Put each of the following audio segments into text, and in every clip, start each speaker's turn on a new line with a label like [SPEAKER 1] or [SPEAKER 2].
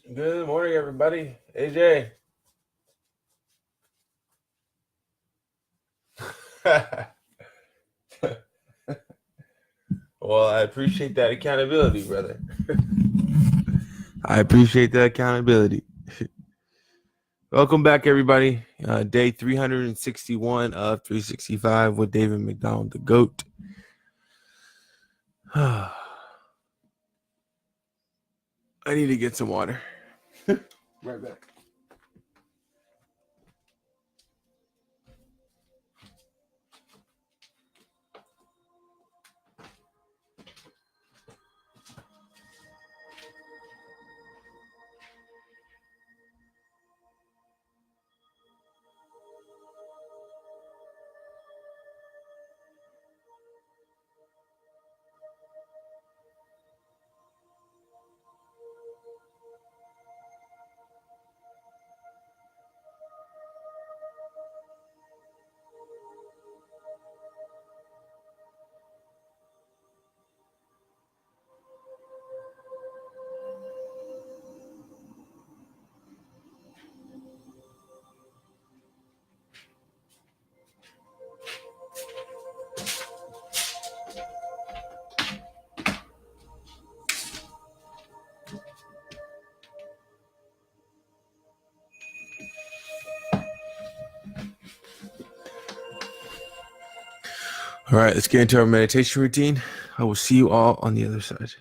[SPEAKER 1] Good morning, everybody. AJ. Well, I appreciate that accountability, brother. I appreciate that accountability. Welcome back, everybody. Day 361 of 365 with David McDonald, the GOAT. I need to get some water. Right back. All right, let's get into our meditation routine. I will see you all on the other side.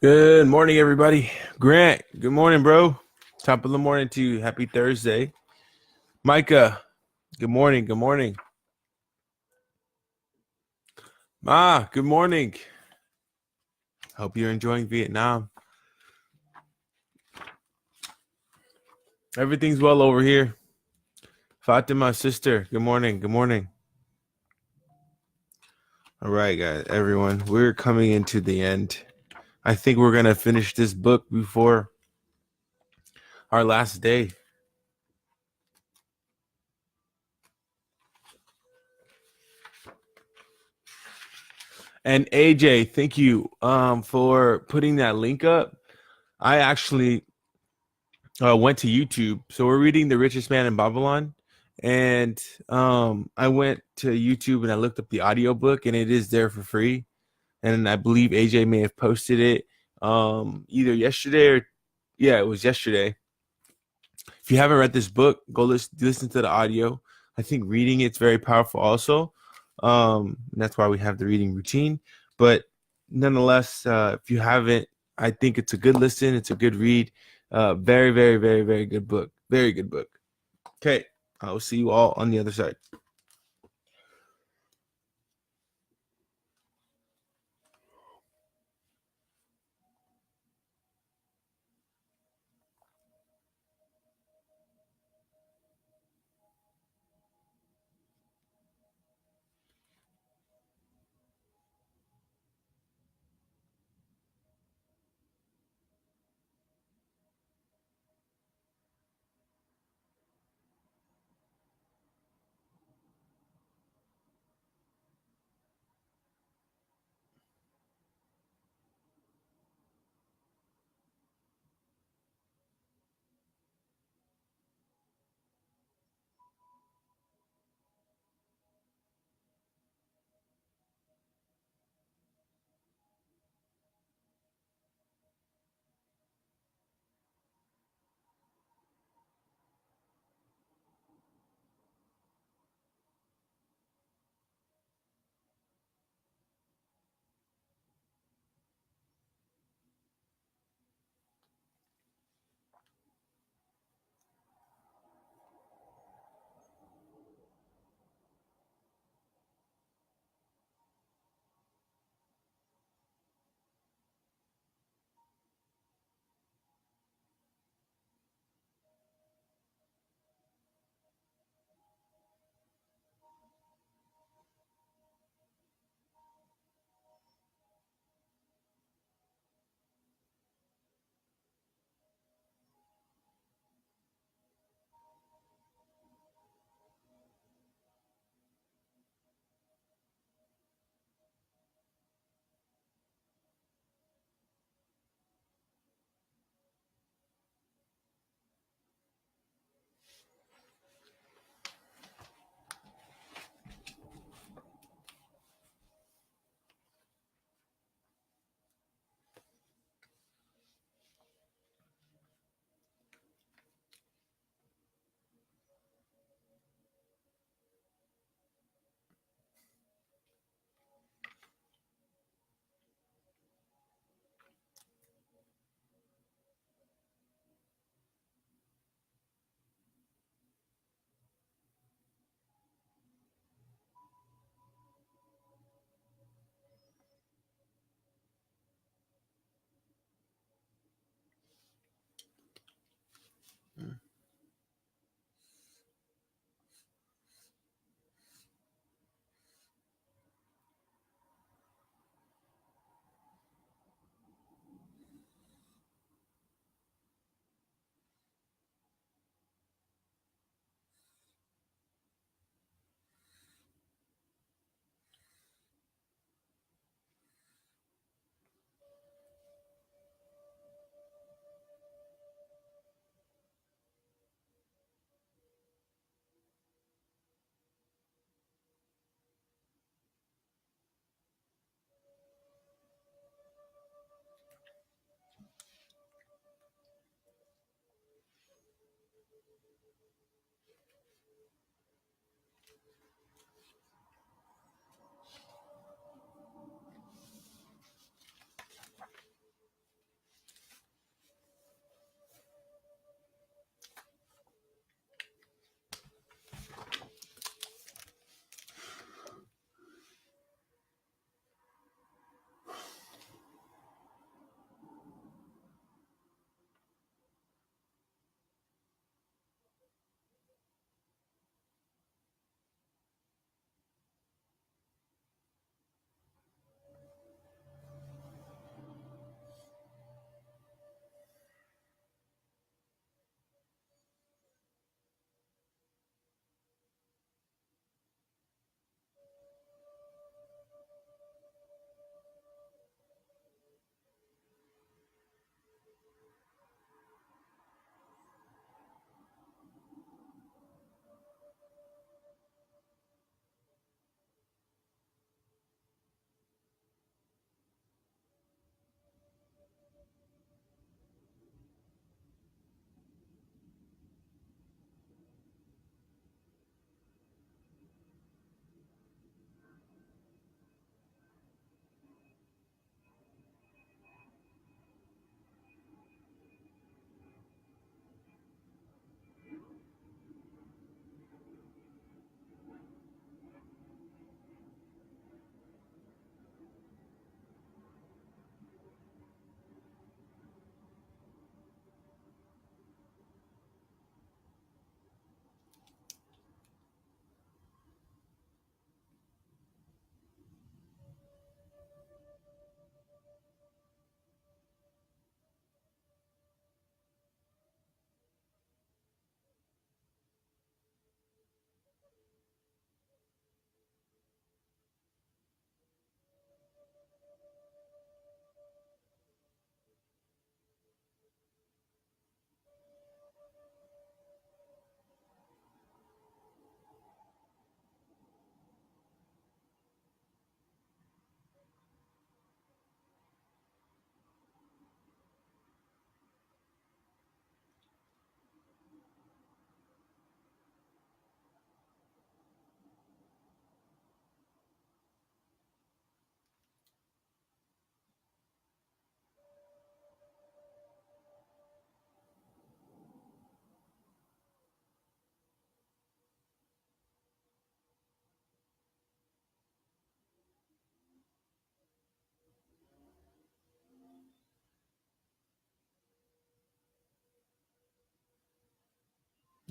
[SPEAKER 1] Good morning, everybody. Grant, good morning, bro. Top of the morning to you. Happy Thursday. Micah, good morning. Good morning. Ma, good morning. Hope you're enjoying Vietnam. Everything's well over here. Fatima, sister, good morning. Good morning. All right, guys, everyone, we're coming into the end. I think we're going to finish this book before our last day. And AJ, thank you for putting that link up. I actually went to YouTube. So we're reading The Richest Man in Babylon. And I went to YouTube and I looked up the audiobook, and it is there for free. And I believe AJ may have posted it either yesterday or, yeah, it was yesterday. If you haven't read this book, go listen to the audio. I think reading it's very powerful also. That's why we have the reading routine. But nonetheless, if you haven't, I think it's a good listen. It's a good read. Very, very, very, very good book. Very good book. Okay. I will see you all on the other side.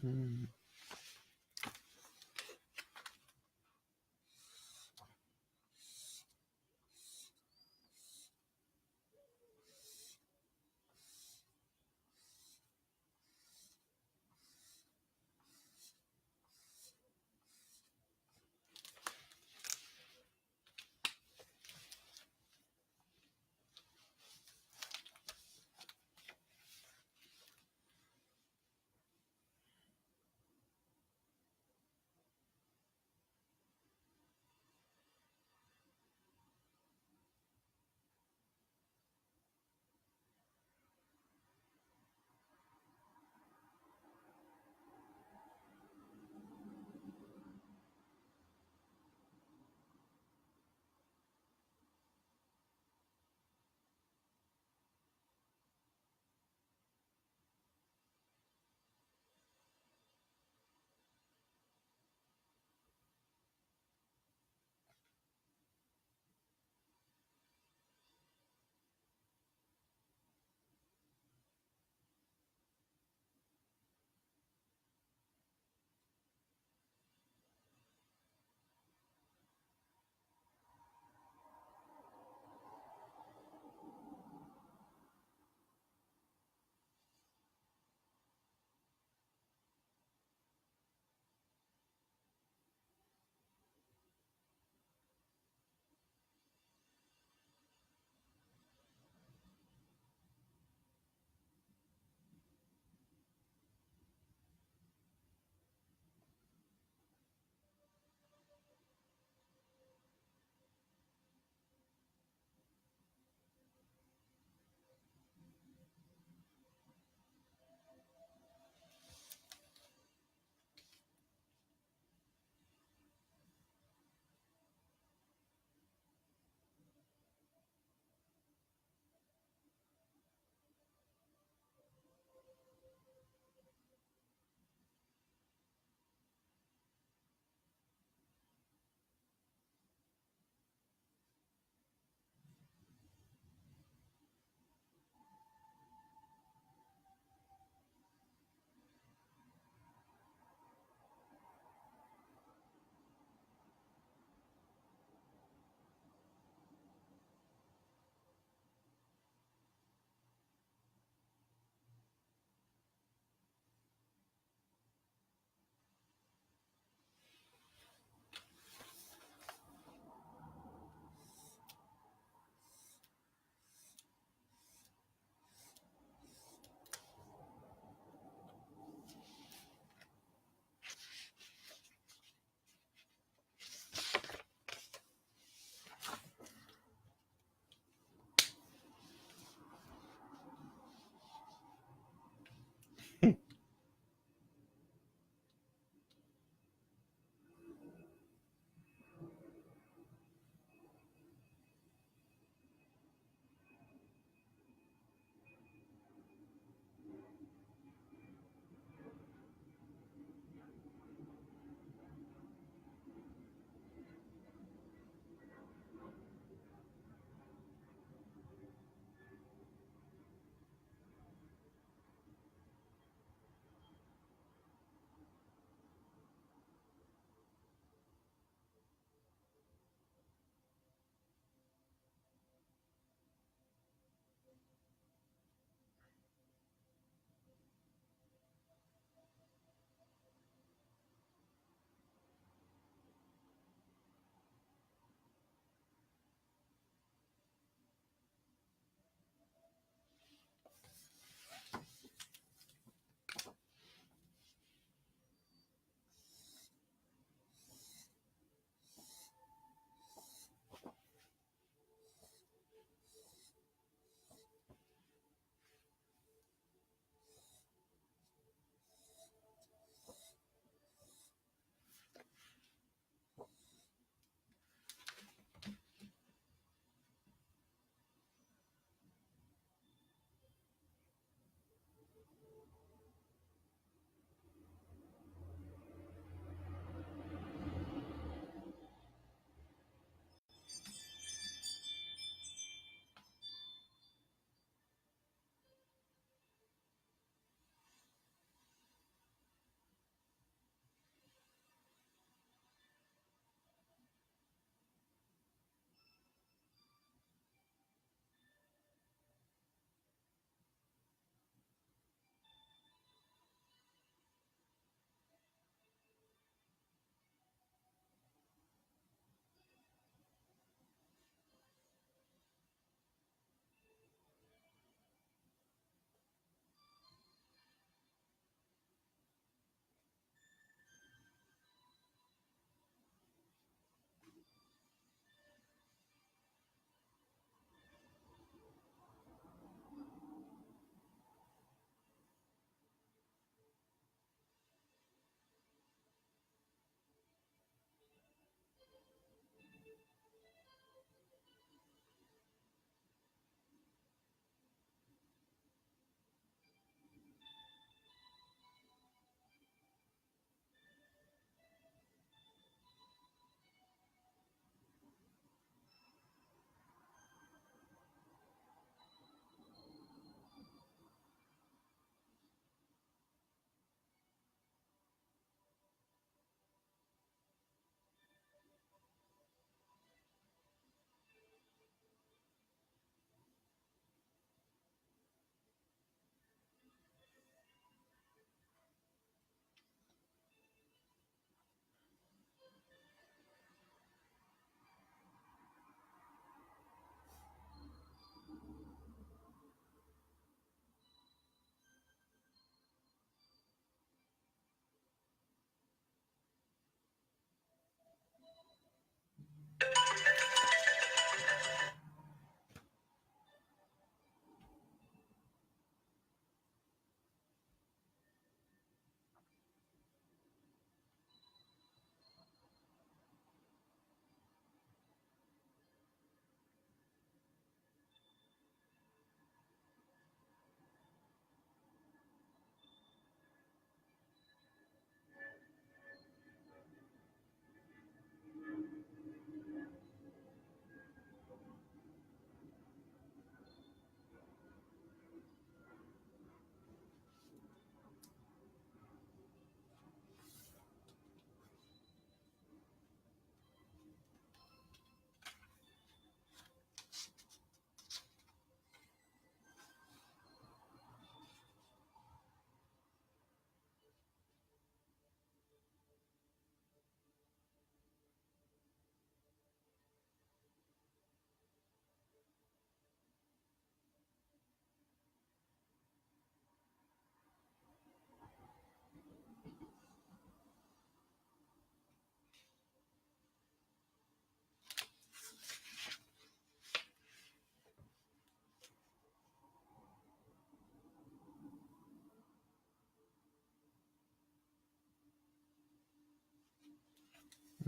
[SPEAKER 1] Mm.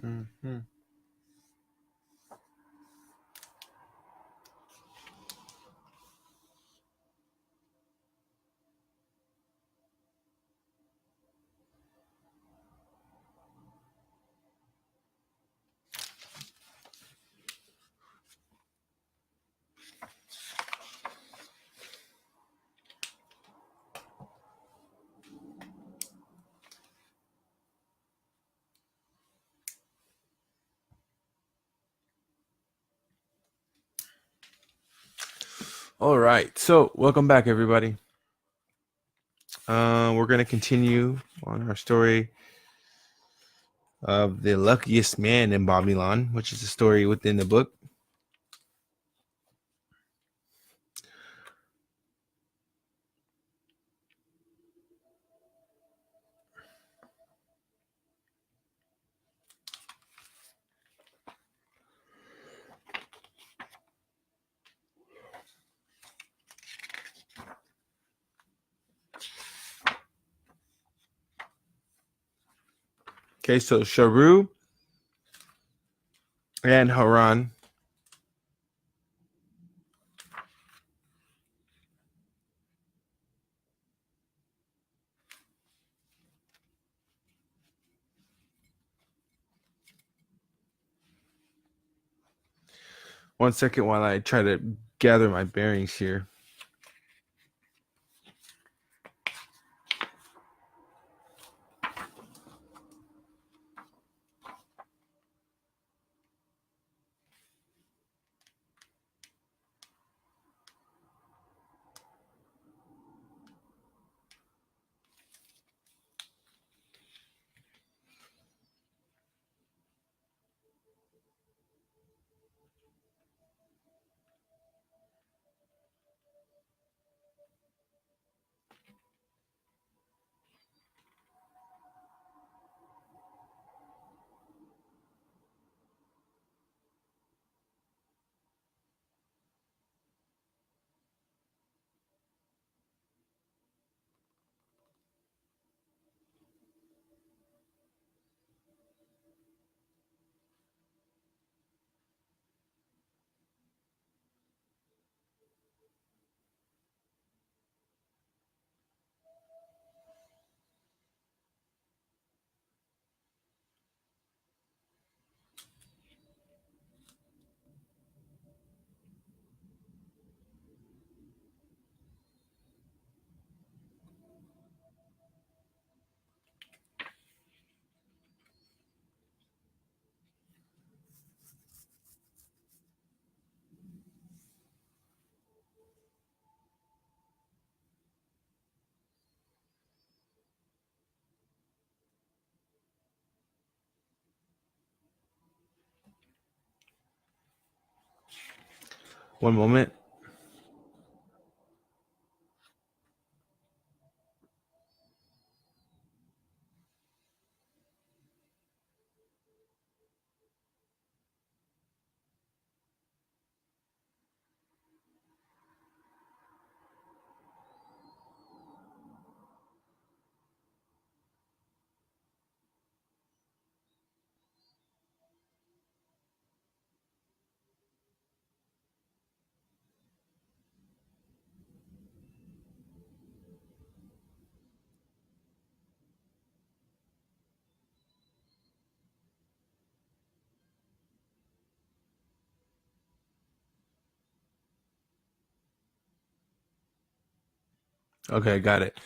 [SPEAKER 1] Mm-hmm. All right. So, welcome back, everybody. We're going to continue on our story of the luckiest man in Babylon, which is a story within the book. Okay, so Sharu and Haran. One second while I try to gather my bearings here. One moment. Okay, got it.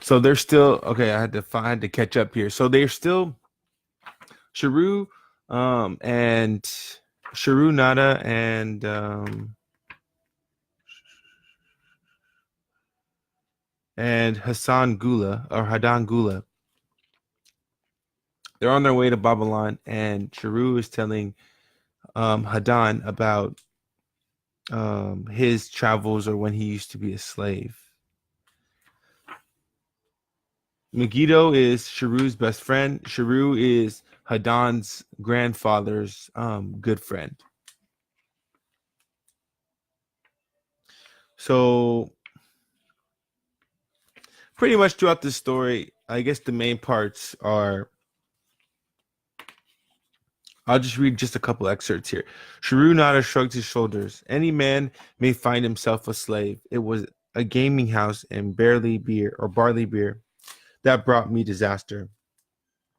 [SPEAKER 1] So they're still okay. I had to catch up here. So they're still Sharu, and Sharu Nada and Hassan Gula or Hadan Gula. They're on their way to Babylon, and Sharu is telling Hadan about his travels or when he used to be a slave. Megiddo is Sharu's best friend. Sharu is Hadan's grandfather's good friend. So pretty much throughout the story, I guess the main parts are I'll just read just a couple excerpts here. Sharunada shrugged his shoulders. Any man may find himself a slave. It was a gaming house and barley beer that brought me disaster.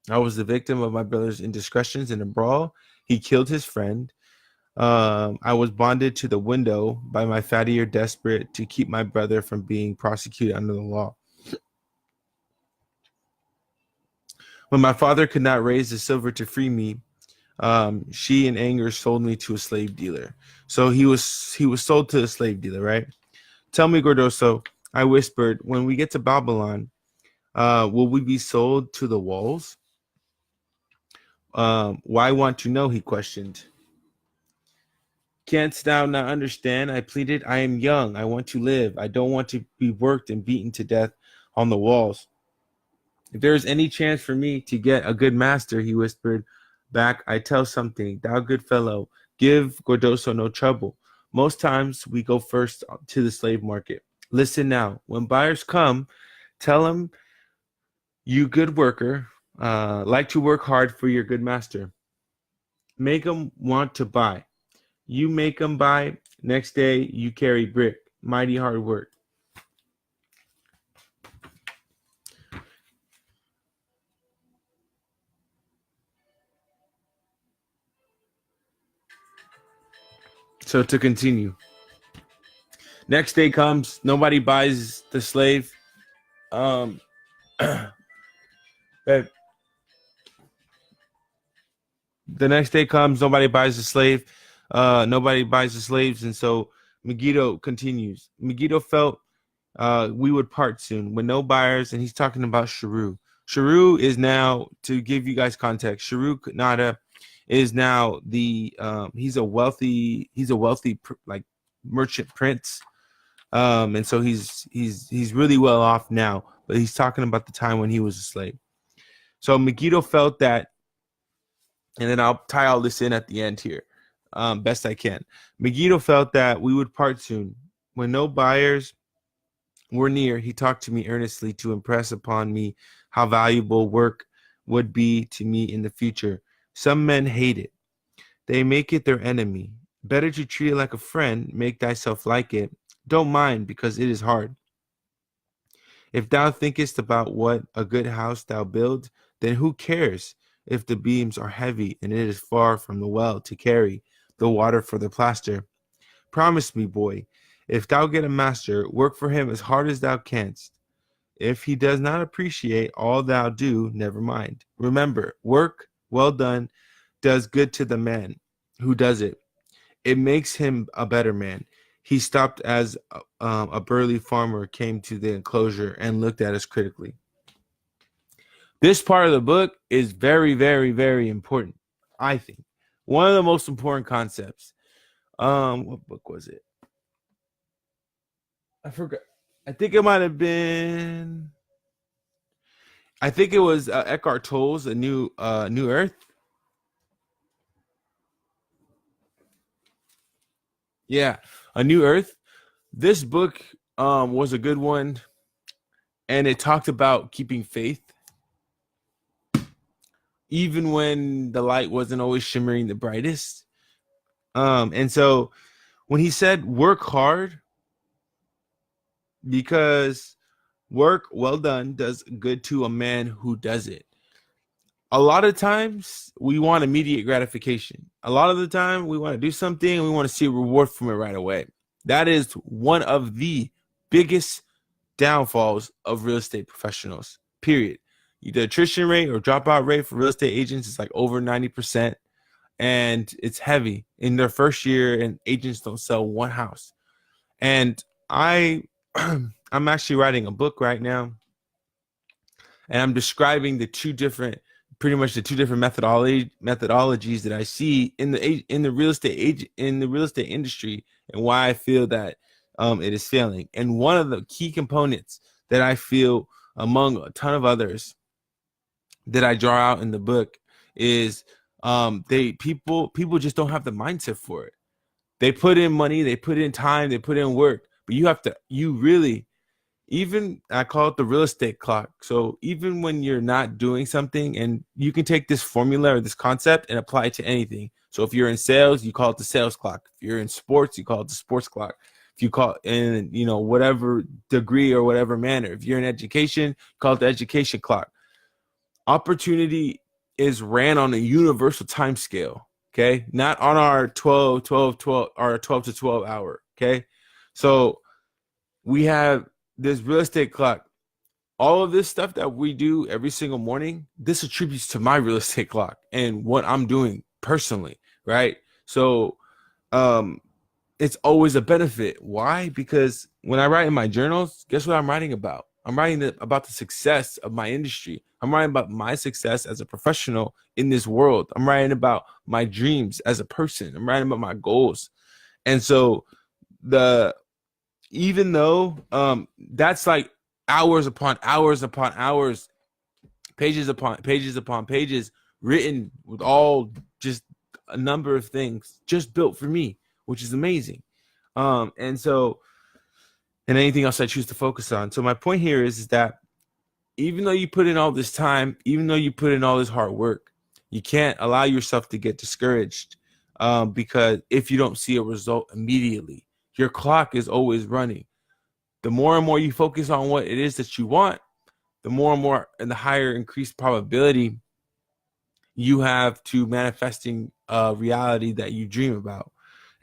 [SPEAKER 1] I was the victim of my brother's indiscretions in a brawl. He killed his friend. I was bonded to the window by my fatty ear, desperate to keep my brother from being prosecuted under the law. When my father could not raise the silver to free me, she in anger sold me to a slave dealer. So he was sold to a slave dealer, right? Tell me, Gordoso, I whispered, when we get to Babylon, will we be sold to the walls? Why want to know? He questioned. Canst thou not understand? I pleaded. I am young. I want to live. I don't want to be worked and beaten to death on the walls. If there is any chance for me to get a good master, he whispered back, I tell something, thou good fellow, give Gordoso no trouble. Most times we go first to the slave market. Listen now, when buyers come, tell them you good worker, like to work hard for your good master. Make them want to buy. You make them buy. Next day you carry brick. Mighty hard work. So to continue. Next day comes, nobody buys the slave. The next day comes, nobody buys the slave. Nobody buys the slaves, and so Megiddo continues. Megiddo felt we would part soon with no buyers, and he's talking about Sharu. Sharu is now, to give you guys context, Sharu Nada is now he's a wealthy like merchant prince. And so he's really well off now, but he's talking about the time when he was a slave. So Megiddo felt that, and then I'll tie all this in at the end here, best I can. Megiddo felt that we would part soon. When no buyers were near, he talked to me earnestly to impress upon me how valuable work would be to me in the future. Some men hate it. They make it their enemy. Better to treat it like a friend, make thyself like it. Don't mind, because it is hard. If thou thinkest about what a good house thou build, then who cares if the beams are heavy and it is far from the well to carry the water for the plaster? Promise me, boy, if thou get a master, work for him as hard as thou canst. If he does not appreciate all thou do, never mind. Remember, work well done does good to the man who does it. It makes him a better man. He stopped as a burly farmer came to the enclosure and looked at us critically. This part of the book is very, very, very important, I think. One of the most important concepts. What book was it? I forgot. I think it might have been. I think it was Eckhart Tolle's A New Earth. Yeah, A New Earth. This book was a good one, and it talked about keeping faith, even when the light wasn't always shimmering the brightest. And so when he said work hard, because work well done does good to a man who does it. A lot of times we want immediate gratification. A lot of the time we want to do something and we want to see a reward from it right away. That is one of the biggest downfalls of real estate professionals, period. The attrition rate or dropout rate for real estate agents is like over 90%, and it's heavy in their first year, and agents don't sell one house. And I'm actually writing a book right now, and I'm describing the two different methodologies that I see in the real estate industry, and why I feel that it is failing. And one of the key components that I feel, among a ton of others that I draw out in the book, is people just don't have the mindset for it. They put in money, they put in time, they put in work, but you even I call it the real estate clock. So even when you're not doing something, and you can take this formula or this concept and apply it to anything. So if you're in sales, you call it the sales clock. If you're in sports, you call it the sports clock. If you call it in, whatever degree or whatever manner. If you're in education, call it the education clock. Opportunity is ran on a universal time scale. Okay. Not on our 12, 12, 12, or 12 to 12 hour. Okay. So we have this real estate clock. All of this stuff that we do every single morning, this attributes to my real estate clock and what I'm doing personally, right? So it's always a benefit. Why? Because when I write in my journals, guess what I'm writing about? I'm writing about the success of my industry. I'm writing about my success as a professional in this world. I'm writing about my dreams as a person. I'm writing about my goals. And so even though that's like hours upon hours upon hours, pages upon pages upon pages written with all just a number of things just built for me, which is amazing. And anything else I choose to focus on. So my point here is that even though you put in all this time, even though you put in all this hard work, you can't allow yourself to get discouraged, because if you don't see a result immediately, your clock is always running. The more and more you focus on what it is that you want, the more and more and the higher increased probability you have to manifesting a reality that you dream about.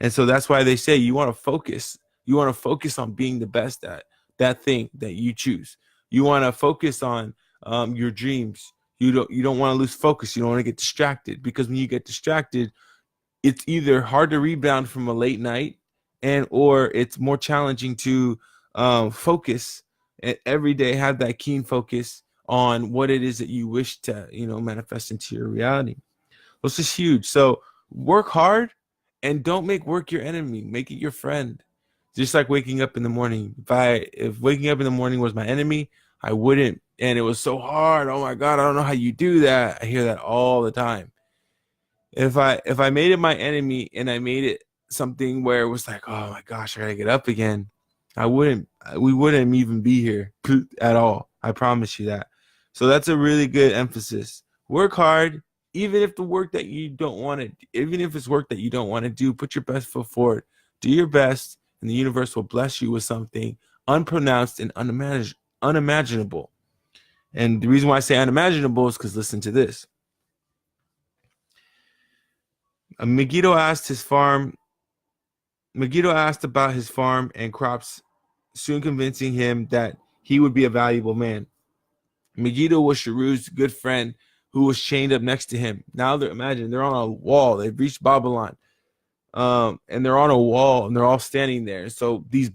[SPEAKER 1] And so that's why they say you want to focus. You want to focus on being the best at that thing that you choose. You want to focus on your dreams. You don't want to lose focus. You don't want to get distracted, because when you get distracted, it's either hard to rebound from a late night, or it's more challenging to focus and every day have that keen focus on what it is that you wish to manifest into your reality. Well, this is huge. So work hard and don't make work your enemy. Make it your friend. Just like waking up in the morning. If waking up in the morning was my enemy, I wouldn't. And it was so hard. Oh my God, I don't know how you do that. I hear that all the time. If I made it my enemy and I made it something where it was like, oh my gosh, I gotta get up again, we wouldn't even be here at all. I promise you that. So that's a really good emphasis. Work hard, even if it's work that you don't want to do, put your best foot forward. Do your best, and the universe will bless you with something unpronounced and unimaginable. And the reason why I say unimaginable is because listen to this. Megiddo asked about his farm and crops, soon convincing him that he would be a valuable man. Megiddo was Sharu's good friend who was chained up next to him. Now they're on a wall. They've reached Babylon. And they're on a wall and they're all standing there. So these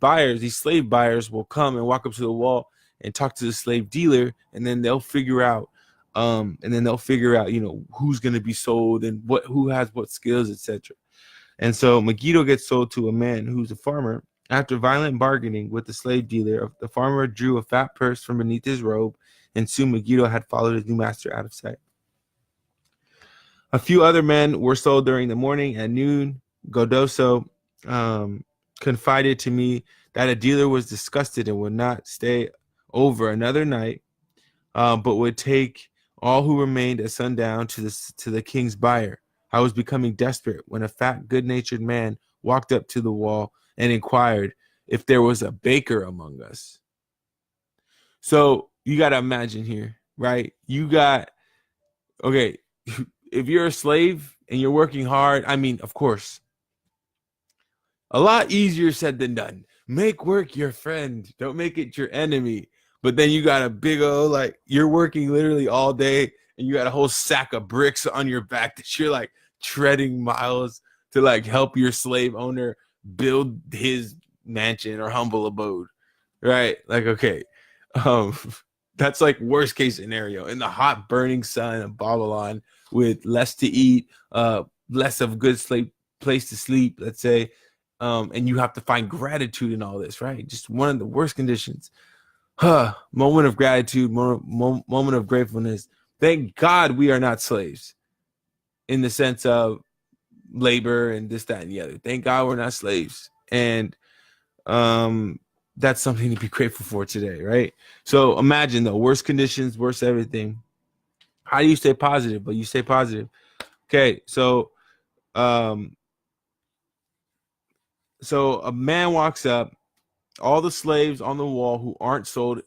[SPEAKER 1] slave buyers will come and walk up to the wall and talk to the slave dealer, and then they'll figure out who's going to be sold and who has what skills, etc. And so Megiddo gets sold to a man who's a farmer. After violent bargaining with the slave dealer, the farmer drew a fat purse from beneath his robe, and soon Megiddo had followed his new master out of sight. A few other men were sold during the morning. At noon, Godoso confided to me that a dealer was disgusted and would not stay over another night, but would take all who remained at sundown to the king's buyer. I was becoming desperate when a fat, good-natured man walked up to the wall and inquired if there was a baker among us. So you got to imagine here, right? If you're a slave and you're working hard, of course, a lot easier said than done. Make work your friend. Don't make it your enemy. But then you got a big old, you're working literally all day and you got a whole sack of bricks on your back that you're treading miles to help your slave owner build his mansion or humble abode. Right? Okay. That's worst case scenario in the hot burning sun of Babylon with less to eat, less of a good place to sleep, let's say. And you have to find gratitude in all this, right? Just one of the worst conditions. Moment of gratitude, moment of gratefulness. Thank God we are not slaves in the sense of labor and this, that, and the other. Thank God we're not slaves. And that's something to be grateful for today, right? So imagine the worst conditions, worst everything. How do you stay positive? But you stay positive. Okay, so um, so a man walks up, all the slaves on the wall who aren't sold,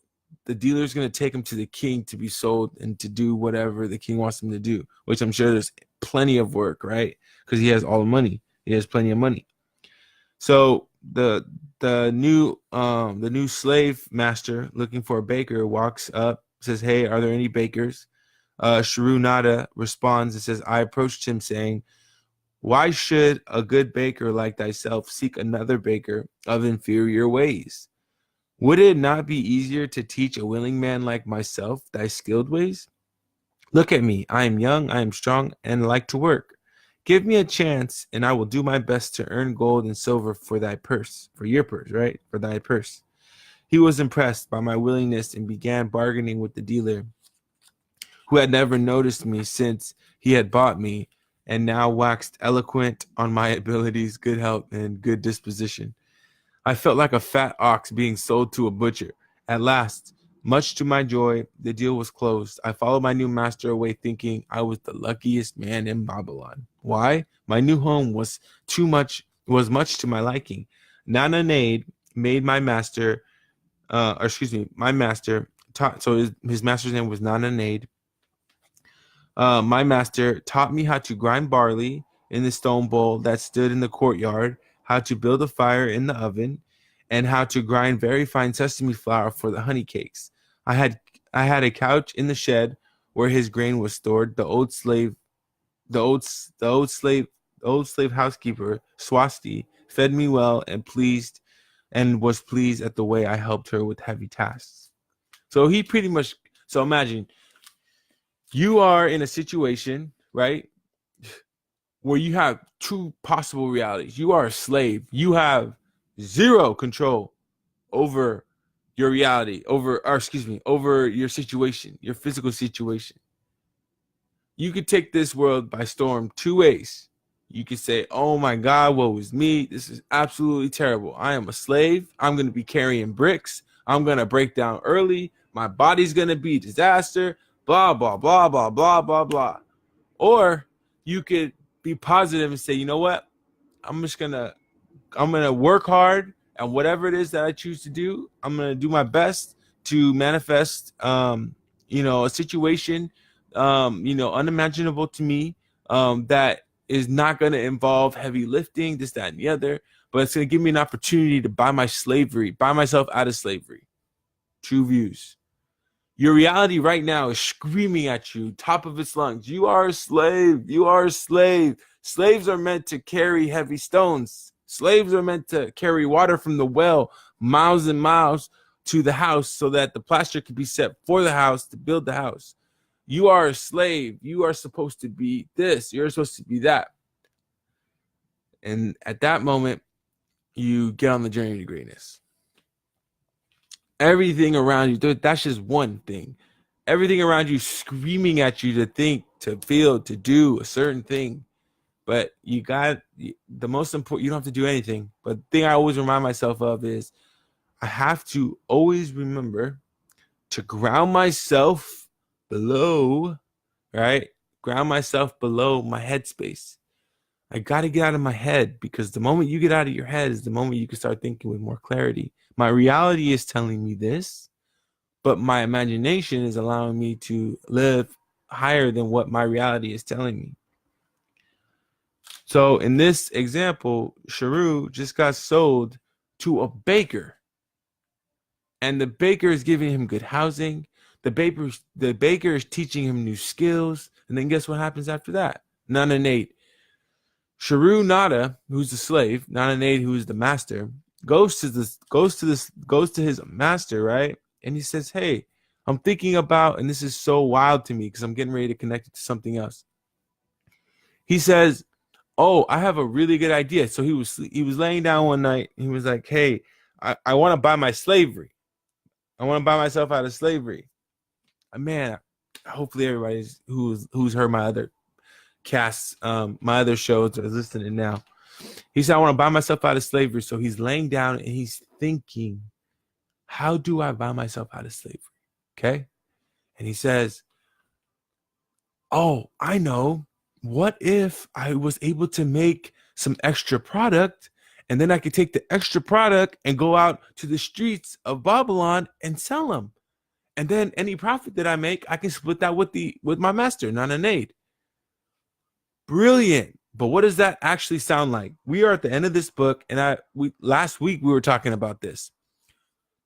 [SPEAKER 1] the dealer's going to take them to the king to be sold and to do whatever the king wants them to do, which I'm sure there's plenty of work, right? Because he has all the money. He has plenty of money. So the new slave master looking for a baker walks up, says, "Hey, are there any bakers?" Sharu Nada responds and says, "I approached him saying, why should a good baker like thyself seek another baker of inferior ways? Would it not be easier to teach a willing man like myself thy skilled ways? Look at me. I am young, I am strong, and like to work. Give me a chance, and I will do my best to earn gold and silver for thy purse." For your purse, right? For thy purse. He was impressed by my willingness and began bargaining with the dealer, who had never noticed me since he had bought me, and now waxed eloquent on my abilities, good health, and good disposition. I felt like a fat ox being sold to a butcher. At last, much to my joy, the deal was closed. I followed my new master away, thinking I was the luckiest man in Babylon. Why? My new home was much to my liking. Nana Nade made my master, my master taught. So his master's name was Nana Nade. My master taught me how to grind barley in the stone bowl that stood in the courtyard, how to build a fire in the oven, and how to grind very fine sesame flour for the honey cakes. I had a couch in the shed where his grain was stored. The old slave housekeeper, Swasti, fed me well and was pleased at the way I helped her with heavy tasks. So he pretty much, so imagine you are in a situation, right, where you have two possible realities. You are a slave. You have zero control over your reality, over your situation, your physical situation. You could take this world by storm two ways. You could say, oh my God, woe is me. This is absolutely terrible. I am a slave. I'm going to be carrying bricks. I'm going to break down early. My body's going to be a disaster. Blah, blah, blah, blah, blah, blah, blah. Or you could be positive and say, you know what? I'm going to work hard, and whatever it is that I choose to do, I'm going to do my best to manifest, a situation, unimaginable to me, that is not going to involve heavy lifting, this, that, and the other, but it's going to give me an opportunity to buy myself out of slavery. True views. Your reality right now is screaming at you, top of its lungs. You are a slave. You are a slave. Slaves are meant to carry heavy stones. Slaves are meant to carry water from the well miles and miles to the house so that the plaster can be set for the house to build the house. You are a slave. You are supposed to be this. You're supposed to be that. And at that moment, you get on the journey to greatness. Everything around you, that's just one thing. Everything around you screaming at you to think, to feel, to do a certain thing. But you got the most important, you don't have to do anything. But the thing I always remind myself of is I have to always remember to ground myself below, right? Ground myself below my headspace. I got to get out of my head, because the moment you get out of your head is the moment you can start thinking with more clarity. My reality is telling me this, but my imagination is allowing me to live higher than what my reality is telling me. So in this example, Sharu just got sold to a baker, and the baker is giving him good housing. The baker is teaching him new skills, and then guess what happens after that? Nana Nate. Sharu Nada, who's the slave, Nana Nate, who is the master, goes to his master, right? And he says, hey, I'm thinking about, and this is so wild to me because I'm getting ready to connect it to something else. He says, oh, I have a really good idea. So he was laying down one night. He was like, hey, I want to buy my slavery. I want to buy myself out of slavery. Man, hopefully everybody who's heard my other casts, my other shows are listening now. He said, I want to buy myself out of slavery. So he's laying down and he's thinking. how do I buy myself out of slavery? Okay. And he says, oh, I know. What if I was able to make some extra product, and then I could take the extra product and go out to the streets of Babylon and sell them? And then any profit that I make, I can split that with my master, Nananade. Brilliant. But what does that actually sound like? We are at the end of this book, and last week we were talking about this.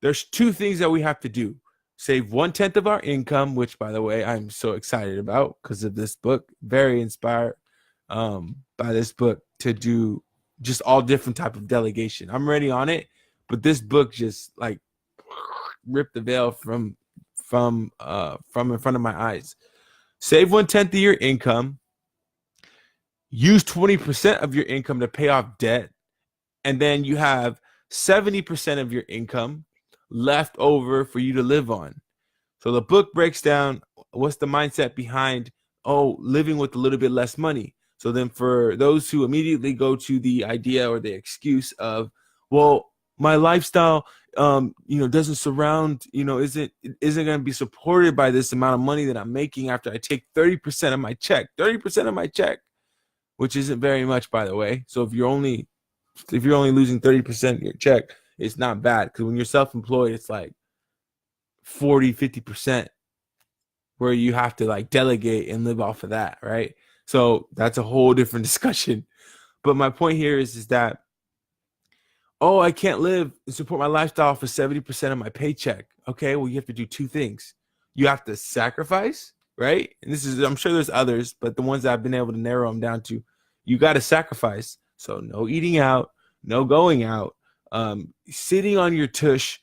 [SPEAKER 1] There's two things that we have to do. Save 1/10 of our income, which, by the way, I'm so excited about because of this book. Very inspired by this book to do just all different type of delegation. I'm already on it, but this book just like ripped the veil from in front of my eyes. Save 1/10 of your income. Use 20% of your income to pay off debt, and then you have 70% of your income left over for you to live on. So the book breaks down what's the mindset behind living with a little bit less money. So then for those who immediately go to the idea or the excuse of, well, my lifestyle doesn't surround, isn't going to be supported by this amount of money that I'm making after I take 30% of my check, which isn't very much, by the way. So if you're only losing 30% of your check, it's not bad, because when you're self-employed, it's like 40-50% where you have to like delegate and live off of that, right? So that's a whole different discussion. But my point here is that, I can't live and support my lifestyle for 70% of my paycheck. Okay, well, you have to do two things. You have to sacrifice, right? And I'm sure there's others, but the ones that I've been able to narrow them down to, you got to sacrifice. So no eating out, no going out, sitting on your tush,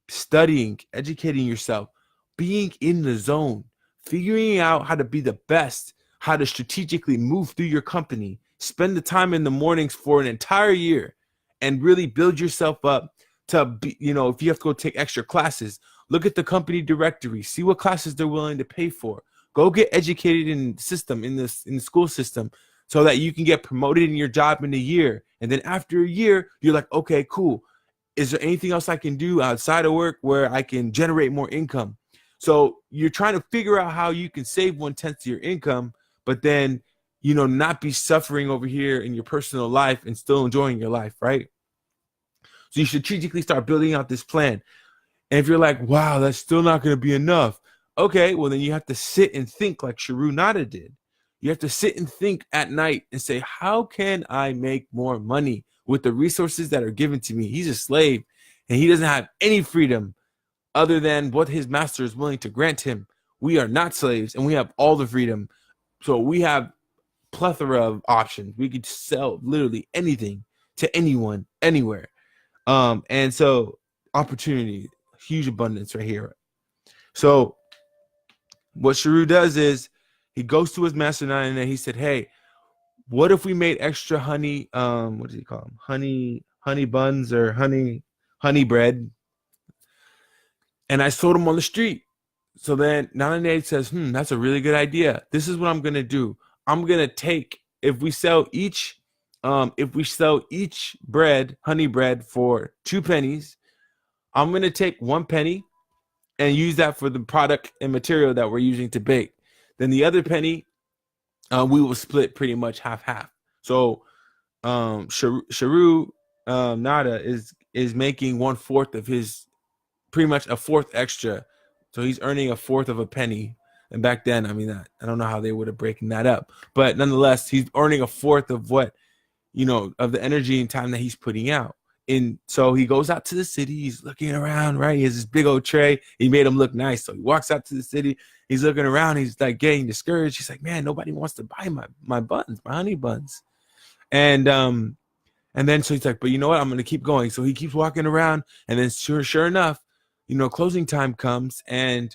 [SPEAKER 1] studying, educating yourself, being in the zone, figuring out how to be the best, how to strategically move through your company, spend the time in the mornings for an entire year, and really build yourself up to be, if you have to go take extra classes, look at the company directory, see what classes they're willing to pay for. Go get educated in the system, in the school system, so that you can get promoted in your job in a year. And then after a year, you're like, okay, cool. Is there anything else I can do outside of work where I can generate more income? So you're trying to figure out how you can save 1/10 of your income, but then, not be suffering over here in your personal life and still enjoying your life, right? So you strategically start building out this plan. And if you're like, wow, that's still not going to be enough. Okay, well, then you have to sit and think like Sharu Nada did. You have to sit and think at night and say, how can I make more money with the resources that are given to me? He's a slave, and he doesn't have any freedom other than what his master is willing to grant him. We are not slaves, and we have all the freedom. So we have plethora of options. We could sell literally anything to anyone, anywhere. And so opportunity, huge abundance right here. So what Sharu does is he goes to his master and he said, hey, what if we made extra honey, what does he call them? Honey buns or honey bread. And I sold them on the street. So then Nananade says, that's a really good idea. This is what I'm going to do. I'm going to take, if we sell each bread, honey bread, for 2 pennies, I'm going to take 1 penny and use that for the product and material that we're using to bake. Then the other penny, we will split pretty much half. So Sharu Nada is making 1/4 of his, pretty much a 1/4 extra. So he's earning 1/4 of a penny. And back then, I don't know how they would have broken that up, but nonetheless, he's earning 1/4 of what, of the energy and time that he's putting out. And so he goes out to the city. He's looking around, right? He has this big old tray. He made him look nice. So he walks out to the city. He's looking around. He's like getting discouraged. He's like, man, nobody wants to buy my buns, my honey buns. And then so he's like, but you know what? I'm going to keep going. So he keeps walking around. And then sure enough, closing time comes, and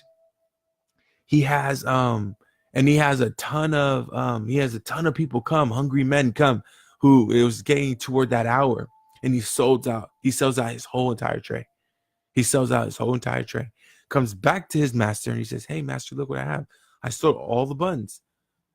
[SPEAKER 1] he has a ton of people come, hungry men come, who it was getting toward that hour. And he sells out his whole entire tray. Comes back to his master and he says, hey, master, look what I have. I sold all the buns.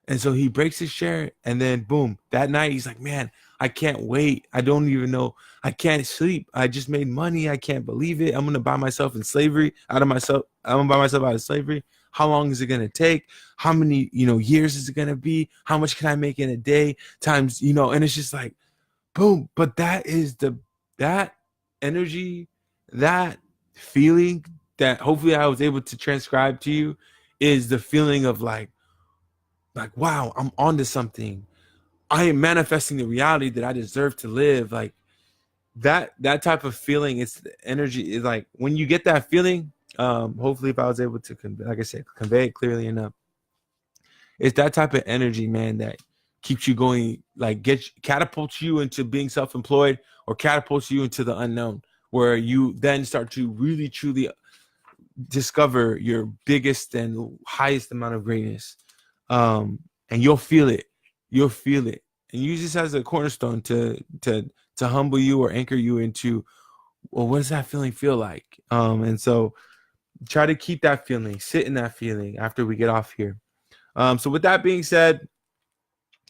[SPEAKER 1] And so he breaks his share, and then boom, that night he's like, man, I can't wait. I don't even know. I can't sleep. I just made money. I can't believe it. I'm gonna buy myself in slavery out of myself. I'm gonna buy myself out of slavery. How long is it gonna take? How many, years is it gonna be? How much can I make in a day? Times, and it's just like boom. But that is that energy, that feeling that hopefully I was able to transcribe to you is the feeling of like wow, I'm onto something. I am manifesting the reality that I deserve to live. Like that type of feeling, it's the energy is like when you get that feeling, hopefully if I was able to like I said, convey it clearly enough. It's that type of energy, man, that keeps you going, like catapults you into being self-employed or catapults you into the unknown, where you then start to really truly discover your biggest and highest amount of greatness. And you'll feel it. You'll feel it. And use this as a cornerstone to humble you or anchor you into, well, what does that feeling feel like? And so try to keep that feeling, sit in that feeling after we get off here. So with that being said,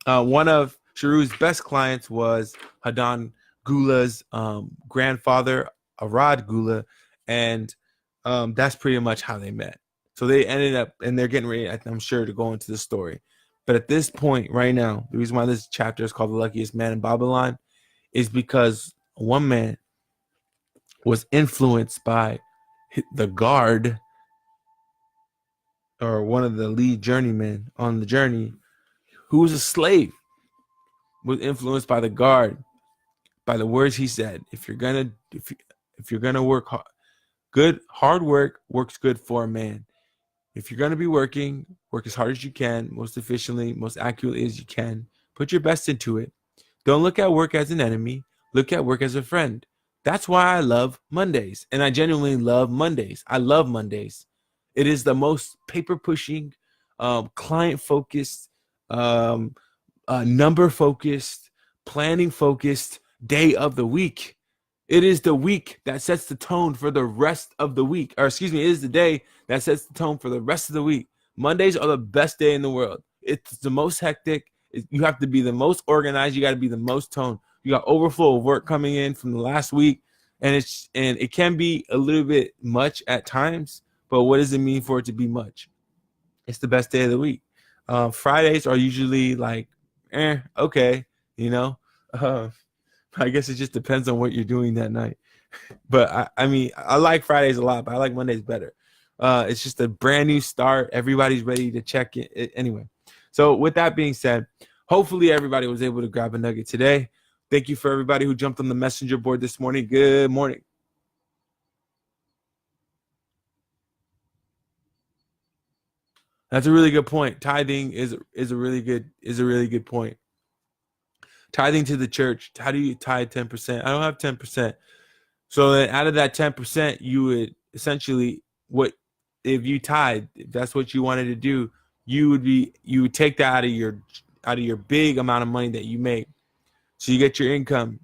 [SPEAKER 1] one of Sharu's best clients was Hadan Gula's grandfather, Arad Gula, and that's pretty much how they met. So they ended up, and they're getting ready, I'm sure, to go into the story. But at this point, right now, the reason why this chapter is called The Luckiest Man in Babylon is because one man was influenced by the guard, or one of the lead journeymen on the journey, who was a slave, was influenced by the guard, by the words he said. If you're gonna work hard, hard work works good for a man. If you're gonna be working, work as hard as you can, most efficiently, most accurately as you can. Put your best into it. Don't look at work as an enemy. Look at work as a friend. That's why I love Mondays, and I genuinely love Mondays. I love Mondays. It is the most paper pushing, client focused, number focused, planning focused day of the week. It is the week that sets the tone for the rest of the week. Or excuse me, it is the day that sets the tone for the rest of the week. Mondays are the best day in the world. It's the most hectic. You have to be the most organized. You got to be the most toned. You got overflow of work coming in from the last week. And it can be a little bit much at times. But what does it mean for it to be much? It's the best day of the week. Fridays are usually like, okay, I guess it just depends on what you're doing that night. But I mean, I like Fridays a lot, but I like Mondays better. It's just a brand new start. Everybody's ready to check it. Anyway, so with that being said, hopefully everybody was able to grab a nugget today. Thank you for everybody who jumped on the messenger board this morning. Good morning. That's a really good point. Tithing is a really good point. Tithing to the church. How do you tithe 10%? I don't have 10%. So then out of that 10%, you would essentially, what if you tithe, if that's what you wanted to do, you would take that out of your big amount of money that you make. So you get your income,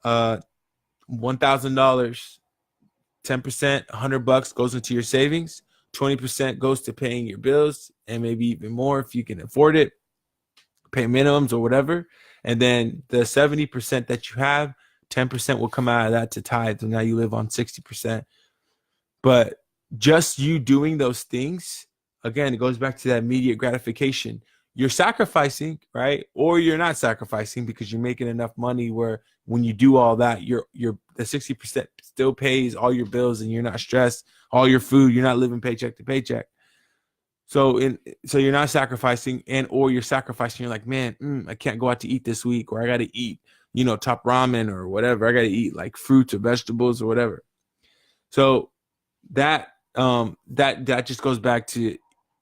[SPEAKER 1] $1,000, 10%, $100 goes into your savings, 20% goes to paying your bills, and maybe even more if you can afford it, pay minimums or whatever. And then the 70% that you have, 10% will come out of that to tithe. And now you live on 60%. But just you doing those things, again, it goes back to that immediate gratification. You're sacrificing, right? Or you're not sacrificing because you're making enough money where when you do all that, you're the 60% still pays all your bills and you're not stressed. All your food, you're not living paycheck to paycheck. So you're not sacrificing, and or you're sacrificing. You're like, man, I can't go out to eat this week, or I got to eat, top ramen or whatever. I got to eat like fruits or vegetables or whatever. So that just goes back to,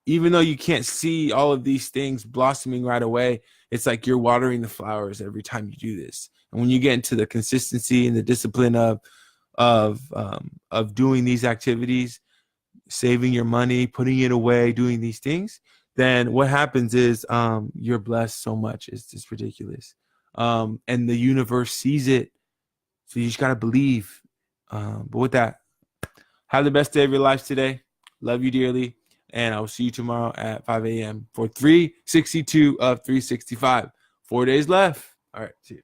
[SPEAKER 1] even though you can't see all of these things blossoming right away, it's like you're watering the flowers every time you do this. And when you get into the consistency and the discipline of doing these activities, saving your money, putting it away, doing these things, then what happens is you're blessed so much. It's just ridiculous. And the universe sees it. So you just got to believe. But with that, have the best day of your life today. Love you dearly. And I will see you tomorrow at 5 a.m. for 362 of 365. 4 days left. All right. See you.